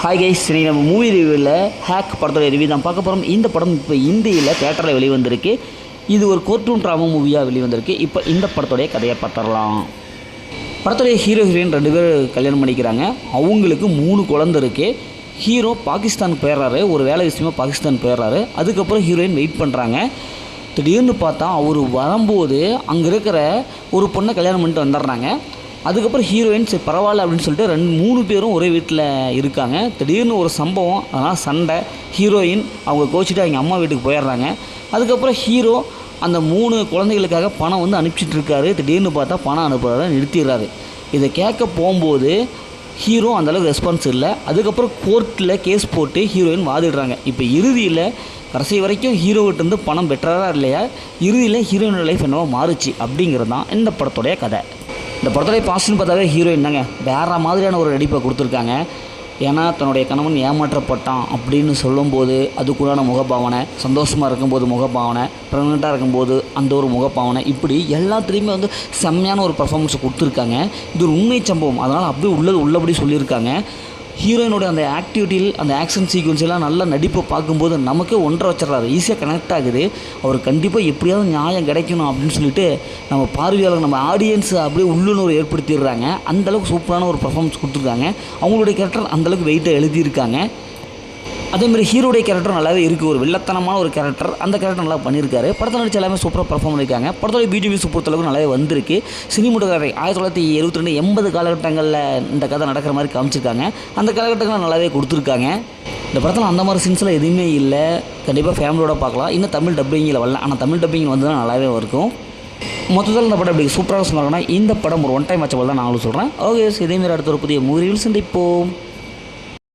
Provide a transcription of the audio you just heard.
Hi guys, இன்னைக்கு நம்ம movie ரிவ்யூவில் ஹேக் படத்தோட ரிவ்யூ தான் பார்க்க போகிறோம். இந்த படம் இப்போ இந்தியில் தேட்டரில் வெளிவந்திருக்கு. இது ஒரு கார்ட்டூன் ட்ராமா மூவியாக வெளிவந்திருக்கு. இப்போ இந்த படத்தோடைய கதையை பார்த்துடலாம். படத்துடைய ஹீரோ ஹீரோயின் 2 பேர் கல்யாணம் பண்ணிக்கிறாங்க. அவங்களுக்கு 3 குழந்தை இருக்குது. ஹீரோ பாகிஸ்தான் போயிடுறாரு, ஒரு வேலை விஷயமாக பாகிஸ்தான் போயிடுறாரு. அதுக்கப்புறம் ஹீரோயின் வெயிட் பண்ணுறாங்க. திடீர்னு பார்த்தா அவர் வரும்போது அங்கே இருக்கிற ஒரு பொண்ணை கல்யாணம் பண்ணிட்டு வந்துடுறாங்க. அதுக்கப்புறம் ஹீரோயின் சரி பரவாயில்ல அப்படின்னு சொல்லிட்டு 2-3 பேரும் ஒரே வீட்டில் இருக்காங்க. திடீர்னு ஒரு சம்பவம், அதனால் சண்டை. ஹீரோயின் அவங்க கோச்சிட்டு அவங்க அம்மா வீட்டுக்கு போயிடுறாங்க. அதுக்கப்புறம் ஹீரோ அந்த 3 குழந்தைகளுக்காக பணம் அனுப்பிச்சிட்டு இருக்காரு. திடீர்னு பார்த்தா பணம் அனுப்புறத நிறுத்திடுறாரு. இதை கேட்க போகும்போது ஹீரோ அந்தளவுக்கு ரெஸ்பான்ஸ் இல்லை. அதுக்கப்புறம் கோர்ட்டில் கேஸ் போட்டு ஹீரோயின் வாதிடுறாங்க. இப்போ இறுதியில் கடைசி வரைக்கும் ஹீரோவிட்டேருந்து பணம் பெற்றதா இல்லையா, இறுதியில் ஹீரோயினோட லைஃப் என்னவோ மாறுச்சு அப்படிங்கிறது தான் இந்த படத்துடைய கதை. இந்த படத்துடைய பாஸ்ட்னு பார்த்தாவே ஹீரோயின் தாங்க வேறு மாதிரியான ஒரு நடிப்பை கொடுத்துருக்காங்க. ஏன்னா தன்னுடைய கணவன் ஏமாற்றப்பட்டான் அப்படின்னு சொல்லும்போது அதுக்குள்ளான முகபாவனை, சந்தோஷமாக இருக்கும்போது முகபாவனை, ப்ரெக்னெண்ட்டாக இருக்கும்போது அந்த ஒரு முகபாவனை, இப்படி எல்லாத்துலேயுமே செம்மையான ஒரு பர்ஃபார்மன்ஸ் கொடுத்துருக்காங்க. இது ஒரு உண்மை சம்பவம், அதனால் அப்படியே உள்ளபடி சொல்லியிருக்காங்க. ஹீரோயினோட அந்த ஆக்டிவிட்டியில் அந்த ஆக்ஷன் சீக்வன்ஸ் எல்லாம் நல்ல நடிப்பை பார்க்கும்போது நமக்கே ஒன்றரை வச்சிடறாரு, ஈஸியாக கனெக்ட் ஆகுது. அவர் கண்டிப்பாக எப்படியாவது நியாயம் கிடைக்கணும் அப்படின்னு சொல்லிட்டு நம்ம பார்வையாளர், நம்ம ஆடியன்ஸ் அப்படியே உள்ளுணர்வு ஏற்படுத்திடுறாங்க. அந்தளவுக்கு சூப்பரான ஒரு பர்ஃபார்மன்ஸ் கொடுத்துருக்காங்க. அவங்களுடைய கேரக்டர் அந்தளவுக்கு வெயிட்டாக எழுதியிருக்காங்க. அதேமாதிரி ஹீரோடைய கேரக்டர் நல்லாவே இருக்குது. ஒரு வில்லத்தனமான ஒரு கேரக்டர், அந்த கேரக்டர் நல்லா பண்ணியிருக்காரு. படத்தில் நடிச்சு எல்லாமே சூப்பராக பர்ஃபார்ம் பண்ணியிருக்காங்க. படத்தோட பிஜிஎஸ் பொறுத்தளவுக்கு நல்லாவே வந்திருக்கு. சினிமோட்டோகிராஃபி 1972-80 காலகட்டங்களில் இந்த கதை நடக்கிற மாதிரி காமிச்சிருக்காங்க. அந்த காலகட்டங்களை நல்லாவே கொடுத்துருக்காங்க. இந்த படத்தில் அந்த மாதிரி சீன்ஸ்லாம் எதுவுமே இல்லை. கண்டிப்பாக ஃபேமிலியோட பார்க்கலாம். இன்னும் தமிழ் டப்பிங்கில் வரல, ஆனால் தமிழ் டப்பிங் தான் நல்லாவே இருக்கும். மொத்தத்தில் இந்த படம் இப்படி சூப்பராக சொன்னாங்கன்னா இந்த படம் ஒரு ஒன் டைம் வாட்சபிள் தான் நாங்களும் சொல்கிறேன். ஓகே, இதேமாரி அடுத்த ஒரு புதிய மூவி ரிவ்யூ சந்திப்போம்.